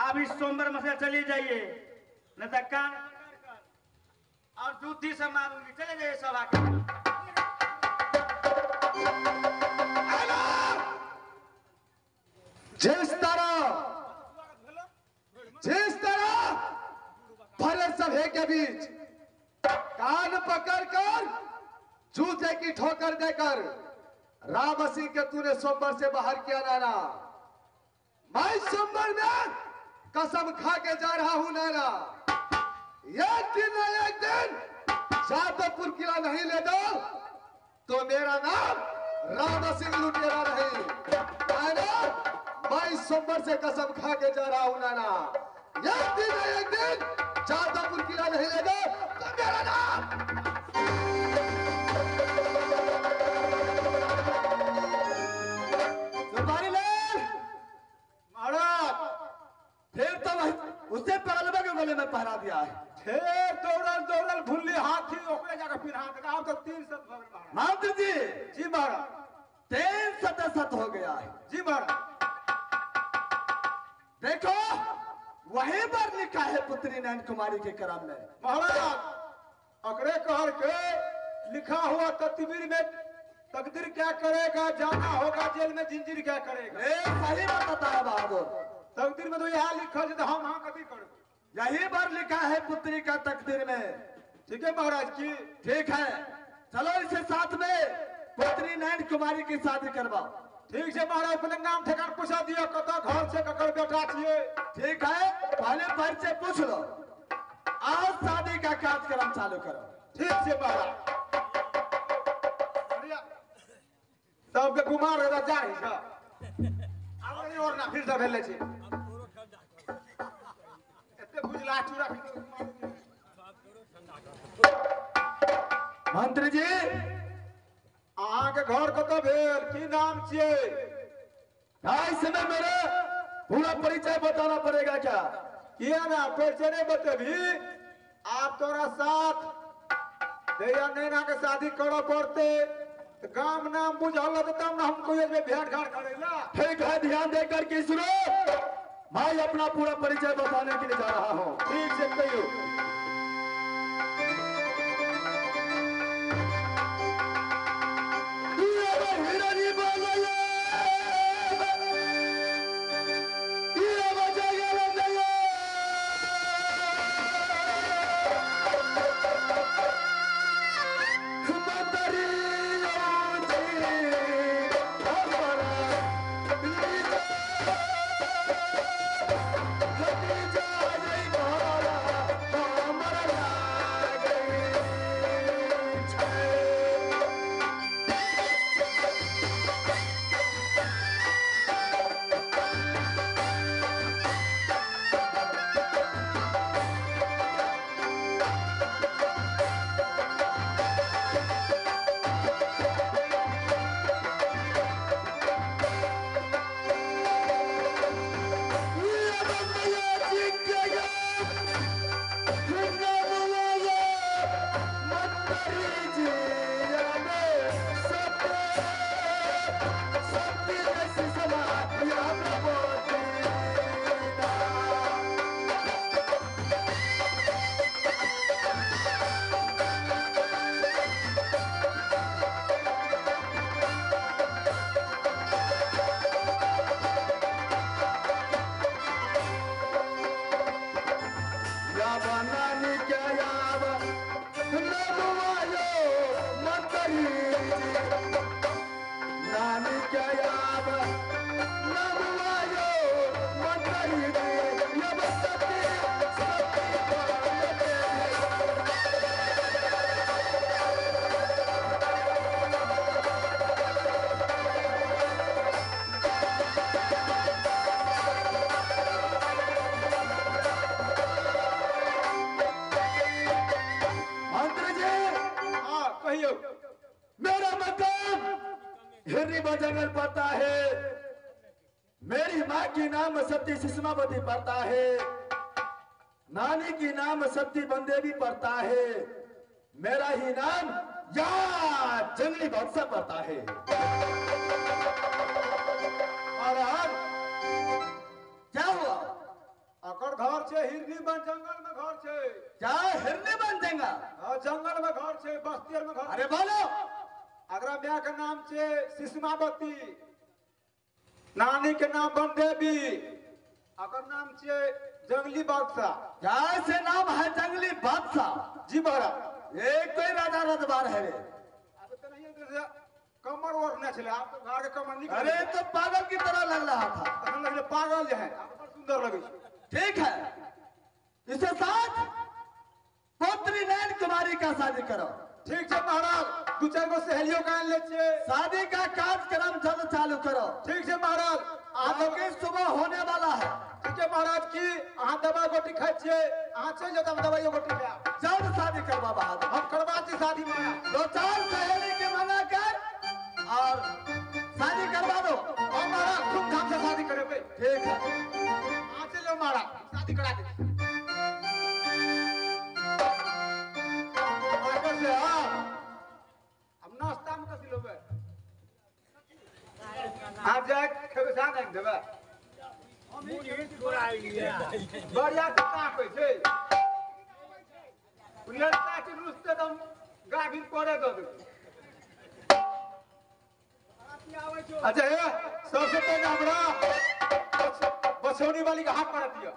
आप इस सोमवार में से चली जाइए, न तो कान और दूधी से मारूंगी। चले जाइए सब आके। जिस तरह भरे सभे के बीच कान पकड़कर जूते की ठोकर देकर राम सिंह के तूने सोमवार से बाहर किया नाना, मैं सोमवार में कसम खा के जा रहा हूं नाना, एक दिन न एक दिन जादवपुर किला नहीं ले दो तो मेरा नाम राम सिंह लुटेरा नहीं। नाना मैं सोमवार से कसम खा के जा रहा हूं नाना, एक दिन न एक दिन जादवपुर किला नहीं ले दो तो मेरा नाम। फिर तो उससे पगलवा के गले में पहरा दिया है। फिर दौड़ल दौड़ल भूली हाथी ओकरे जाकर फिर हाथ लगा तो 3 सत हो गए। मंत्री जी जी महाराज 3 हो गया है। जी महाराज देखो वहीं पर लिखा है पुत्री नैन कुमारी के क्रम में। महाराज अकड़े कहर के लिखा हुआ तकदीर में तकदीर क्या करेगा, जाना होगा जेल में जिंजीर क्या करेगा। सही बताता है बहादुर, तकदीर में तो यहाँ लिखा है तो हम हाँ कभी करो। यही पर लिखा है पुत्री का तकदीर में। ठीक है महाराज की ठीक है, चलो इसे साथ में पुत्री नैन कुमारी की शादी करवाओ। ठीक है महाराज, अपने नाम ठिकान पूछा दिया, कतो घर से ककर बेटा छिए। ठीक है, पहले परिचय पूछ लो, आज शादी का कार्यक्रम चालू करो। ठीक है महाराज, सबके कुमार जा ही सब आगे और ना फिर सब भेले छी एते बुझला चूरा फिर मंत्री जी अहाँ के घर कतो भेल, की नाम छिए? इस समय मेरा पूरा परिचय बताना पड़ेगा क्या? किया ना परिचय नहीं बतेबी आप तोरा साथ दैया नैना के शादी करो पड़ते, गांव नाम बुझल तब ना हमको ये भेंट घाट करेला। ठीक है, ध्यान देकर के सुनो, मैं अपना पूरा परिचय बताने के लिए जा रहा हूँ। ठीक से कहियो। मेरा मकान हिरनी जंगल पड़ता है, मेरी माँ की नाम सती सुषमावती पड़ता है, नानी की नाम सती बंदेवी पड़ता है, मेरा ही नाम या जंगली बादशाह पड़ता है। महाराज क्या हुआ? छे हिरनी बन जंगल में घर छे। क्या हिरनी बन जाएगा? हाँ, जंगल में घर छे, बस्तियर में घर। अरे बोलो। अगरा मियाँ का नाम छे सिस्मावती, नानी के नाम बन देवी, अगर नाम छे जंगली बादशाह। क्या से नाम है जंगली बादशाह? जी महाराज। एक कोई राजा रजवार है रे। अब तो नहीं है, कमर ओढ़ने चले आप तो घर के कमर नहीं। अरे तो पागल की तरह लग रहा था। हम लगे पागल जो है, बड़ा सुंदर लगे। ठीक है, इसके साथ पुत्री नैन कुमारी का शादी करो। ठीक है महाराज, दो चार गो सहेलियों का ले छे। शादी का कार्यक्रम जल्द चालू करो। ठीक है महाराज। आपकी सुबह होने वाला है। ठीक है महाराज की अहाँ दवा गोटी खाई छे, अहाँ चल जाता दवाई गोटी ले। जल्द शादी करवा बहादुर। हम करवा दी शादी महाराज। दो चार सहेली के मना कर और शादी करवा दो। और महाराज धूमधाम से शादी करे पे। ठीक है, हाँ चलो महाराज शादी करा दे। अब नाश्ता में कथी लोगे? आप जाए खेबसा नहीं देवे। बढ़िया से का कोई छे। उलटा के रुस्ते दम गाभिन पड़े दो। अच्छा है, सबसे पहले हमरा बसौनी वाली का हाथ मार दिया।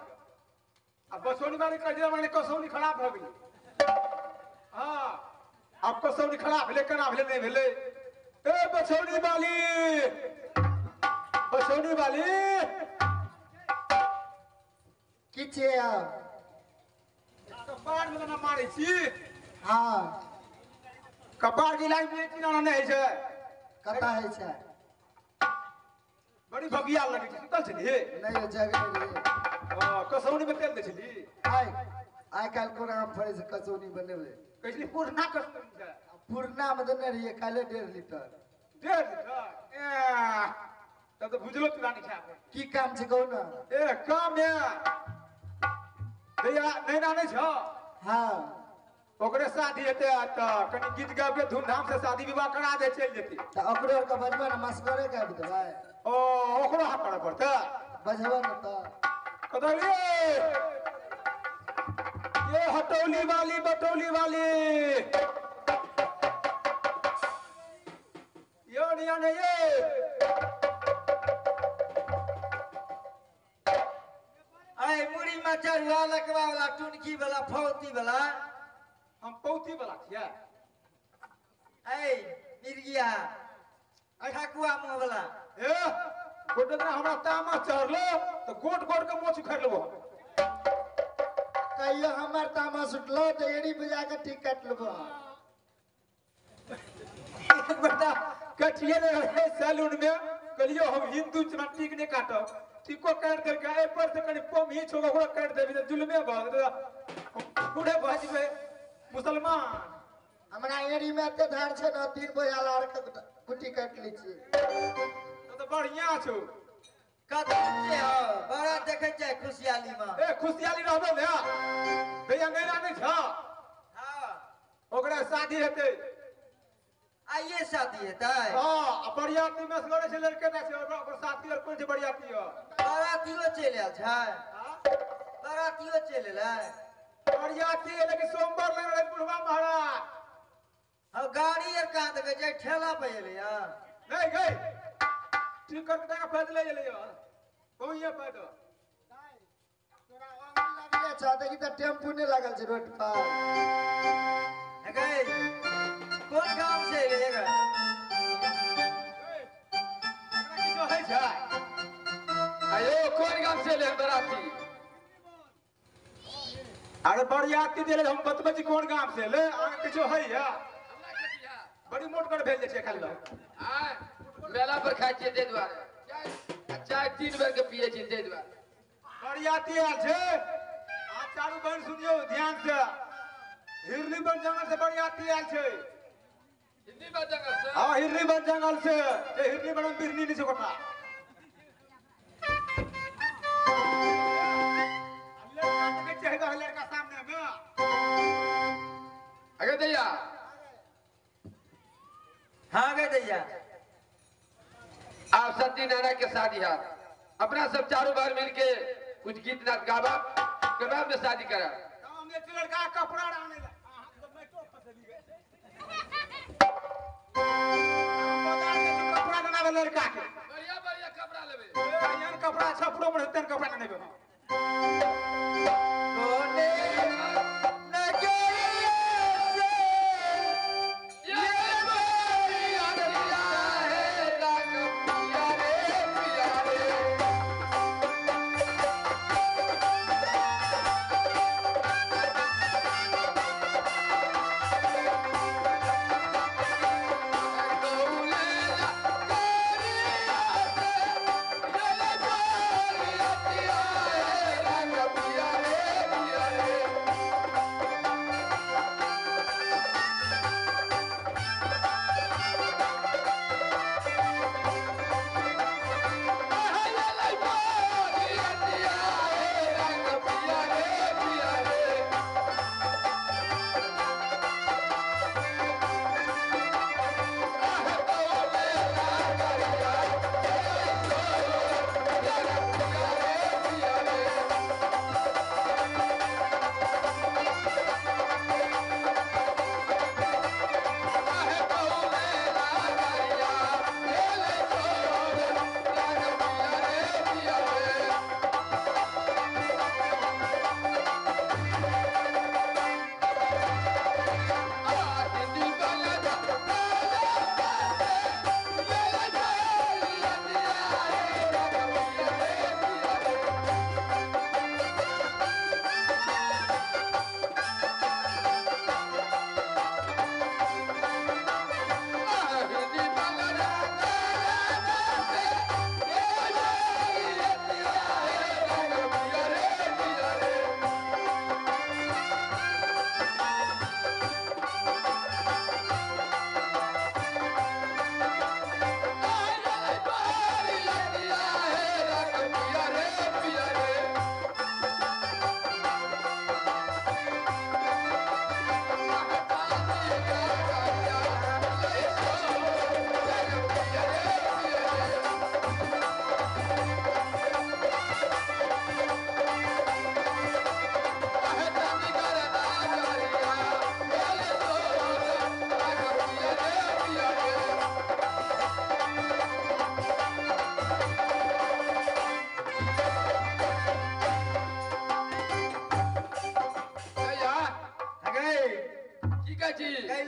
अब बसौनी वाली कह दिया मैंने कसौनी खराब हो गई। हाँ, अब कसौनी खराब भेले केना भेले नहीं भेले। ए बसौनी वाली, बसौनी वाली किछे कपार में ना मारे छी। हाँ कपार की लाइन में चिना नहीं है। कता है छै बड़ी भगिया लगे छी, सुतल छली। नहीं जग नहीं कसौनी में तेल दे छली। आई काल को नाम फरे से कसौनी बनेबे। कैसे पूर्णा कसौनी है? पूर्णा में देने रहिए काले 1.5 लीटर। 1.5 लीटर? तब तो बुझलो तू रानी खाए। की काम छै कहू ना। ए काम है भैया नहीं ना नहीं छ। हाँ ओकरे शादी हेते त कनी गीत गाब के धूमधाम से शादी विवाह करा दे चल जेती। तो ओकरो का बजबा ना मस्करे का देबै। ओ ओकरो हाथ करे पड़ता बजबा ना तो कदली। ये हटौली वाली बटौली वाली यो निया ने ये आई मुड़ी में चढ़वा लकवा वाला टुनकी वाला फौती वाला हम पौती वाला छिया। आई मिर्गिया ठकुआ मुंह वाला ए गोटना हमरा तामा चढ़लो तो गोट गोट के मोछ उखाड़ लेबो। कहियो हमर तामा सुटलो तो एड़ी बजा के ठीक काट लेबो। बेटा कटिए ने सैलून में कलियो हम हिंदू चना टिक ने काटो टिको काट करके ए पर से कनी पम ही छोगा ओकरा काट देबी त जुलमे भाग पूरे भाज में मुसलमान। हमरा एड़ी में एते धार छै न 3 बजा लार के कुटी काट ली छी। तो बढ़िया छौ। कथी के हो बड़ा देखे छै खुशहाली में। ए खुशहाली रहबे ने भैया नहीं रानी छ। हां ओकरा शादी हेते। आइए शादी है हां बरियाती में से लड़े छै लड़के ना छै ओकर साथी और कोन छै बरियाती हो। बारातियो चल आल छै। बारातियो चल आल बरियाती लेकिन सोमवार लग रहे बुढ़वा महाराज। अब गाड़ी और कहां देखे छै ठेला पे एले यार। नहीं गई टिकट का फैसले ले लियो कोइए पैदो। लगले छ देखि त टेम्पू ने लागल छै रोड पर। गई कौन गांव से एले गे? किछो है छै आयो कोन गांव से ले बराती? अरे बरियाती देले हम बतबै छी कोन गांव से ले आगे किछो है या बड़ी मोट कर भेल छै खाली आय मेला पर खाइ छियै दे दुआरे चाय 3 बेर के पिए छियै दे दुआरे। बरियाती आल छै। आ चारू बहन सुनियो ध्यान से हिरनी बन जंगल से बरियाती आल छै। हिंदी में जंगल से हां हिरनी बन जंगल से ए हिरनी बन बिरनी नहीं छै कोठा। अल्लाह के चाहेगा लड़का सामने में अगे दैया हां गे दैया आप सती नाना के शादी है अपना सब चारों बार मिलके कुछ गीत नाच गावा के नाम में शादी करा। हम एक लड़का का कपड़ा डालने ला कपड़ा बनावे लड़का के बढ़िया बढ़िया कपड़ा लेबे। यान कपड़ा छपड़ो में रहते कपड़ा नहीं बना कोने नगरिया से ये बारिया दिया है रंग पिया रे पिया रे।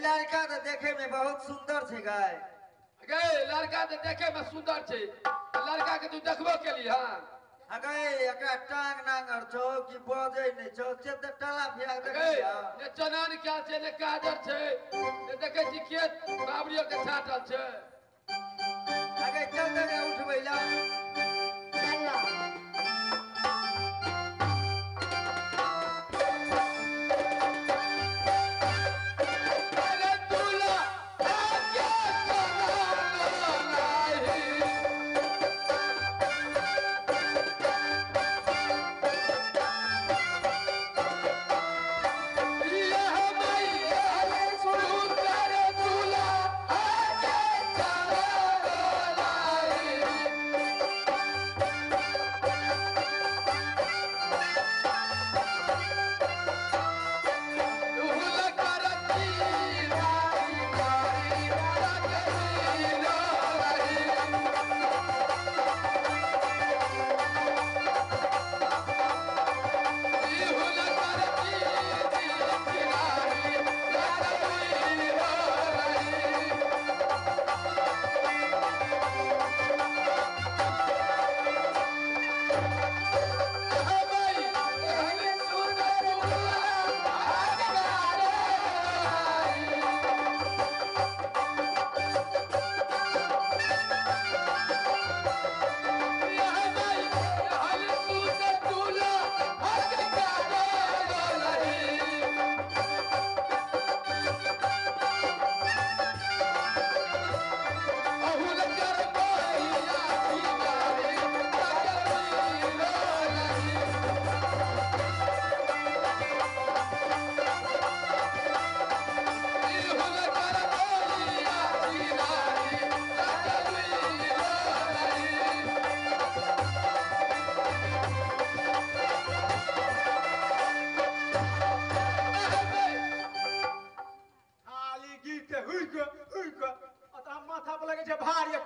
लड़का तो देखे में बहुत सुंदर छे गाय। गे लड़का तो देखे में सुंदर छे, लड़का के तू देखबो के लिए हां अगे एकरा टांग नांगर छौ कि बजे नै छौ से त टला फिया गे देखिया ने चनान क्या छे ने काजर छे ने देखे छी खेत बाबरियो के छाटल छे। अगे चल दे उठबै ला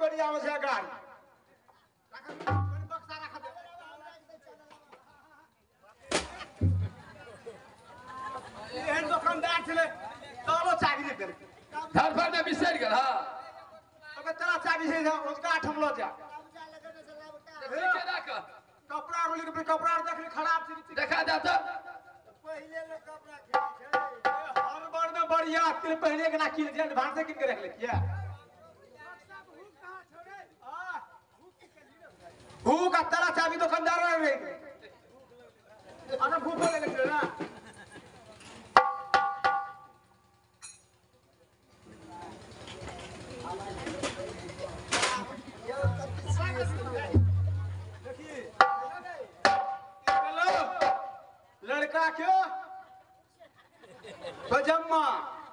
कोई आवे छै गाड़ी बक्सा रख दे एहन दुकानदार छले तबो चाबी दे दे धरफड़ में बिसर गेल हां अबे तेरा चाबी छै उसका हम लो जा देखे राख कपड़ा रोली के कपड़ा देखली खराब छै देखा दे तो पहिले लोग कपड़ा खेलै छै हर बार में बढ़िया तेरे पहले के ना किल जे भान से किन के रख ले किया हु का तेरा चाबी दुकानदार रे अरे भूखो ले ले ना लड़का क्यों पजामा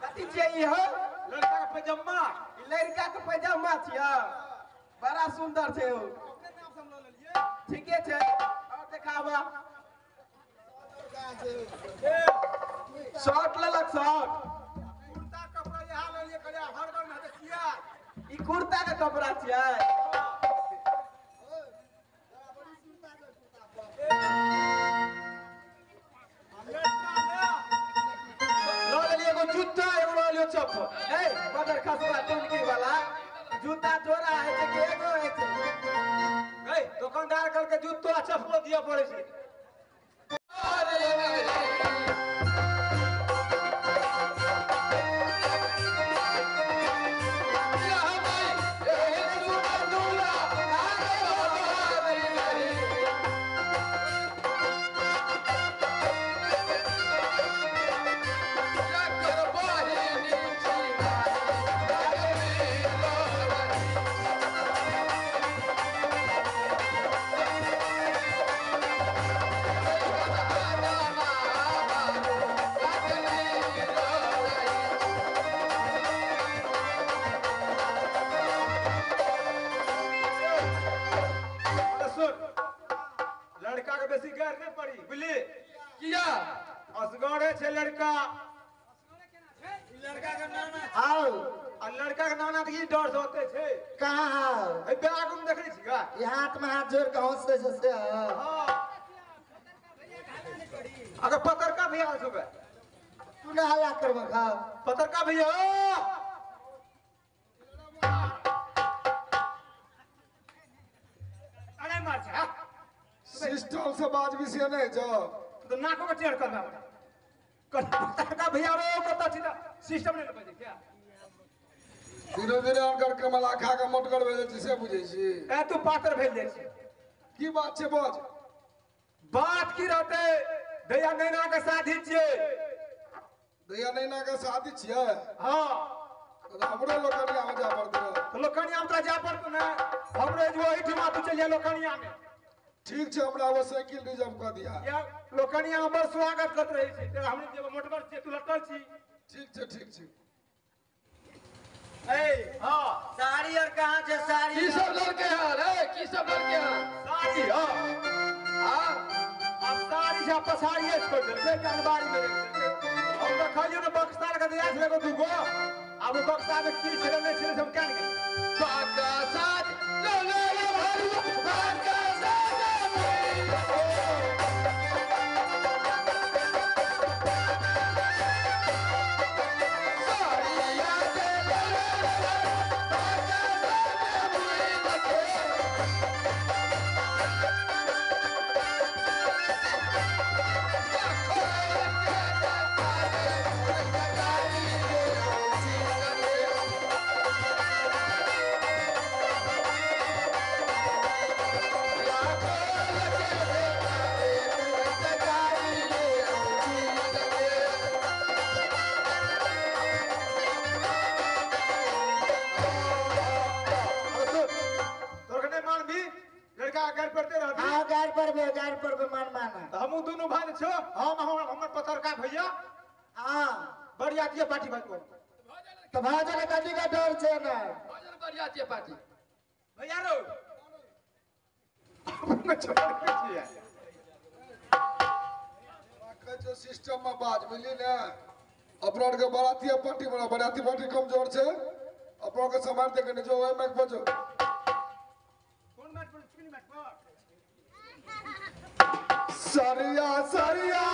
कथी चाहिए हो लड़का का पजामा लड़का के पैजामा छिया बड़ा सुंदर छै ओ ठीके छै और देखावा शॉर्ट लेलक शॉर्ट कुर्ता कपड़ा यहाँ ले लिए करिया हर बार में देखिया ई कुर्ता के कपड़ा छियै लो ले लिए एगो जूता एगो लो लियो चप्पल ए बदर खसवा टुनकी वाला जूता जोड़ा है छै कि एगो है छै ए दुकानदार कल के जूतो आ चप्पल दिया पड़े छै लड़का के बेसी गैर नहीं पड़ी बुझली किया असगरे छे लड़का लड़का के नाना आओ आ लड़का के नाना की डर से होते छे कहां ए बैग में देखली छी का ये हाथ में हाथ जोड़ के हंसते से हां अगर पत्रका भैया सुबह तू ना हल्ला करबा खा पत्रका भैया अरे मार छा सिस्टम से बात भी से नहीं जो तो नाको का टेढ़ करना पड़ता भैया रो कता छी सिस्टम नहीं बजे क्या धीरे धीरे अनकर कमला खा के मोटगर भेजे छी से बुझे छी ए तू पात्र भेज दे छी की बात छे बज बात की रहते दया नैना के शादी छिए दया नैना के शादी छिए हां हमरो लोकनिया में जा पड़ते तो लोकनिया में तो जा पड़तो ना हमरे जो एठमा तू चलिया लोकनिया में ठीक छे हमरा वो साइकिल रिजर्व कर दिया या लोकनिया में बड़ स्वागत करत रही छी तेरा हमने जे मोटगर से तू लटल छी ठीक छे ए हां साड़ी और कहां छै साड़ी की सब लड़के हैं रे की सब लड़के हैं साड़ी हां हां अब साड़ी से पछाड़ी छोड़ दे से जानबारी में हम तो खाइयो ना बक्सा का दिया छले को दुगो अब बक्सा में की छले नहीं छले सब कान गए बाका साथ लो लो लो भाई बाका गाड़ पर मान माना हम दोनों भाई छो हमर पत्रकार भैया हां बढ़िया दिए पार्टी भाई को तो भाजन कथी का डर छे ना भजन बढ़िया छे पार्टी भैया रो छोड़ के छिया आखिर जो सिस्टम में बाज मिली ना अपना के बराती पार्टी बना बराती पार्टी कमजोर छे अपना के सामान देके जो है मैं बजो सरिया सरिया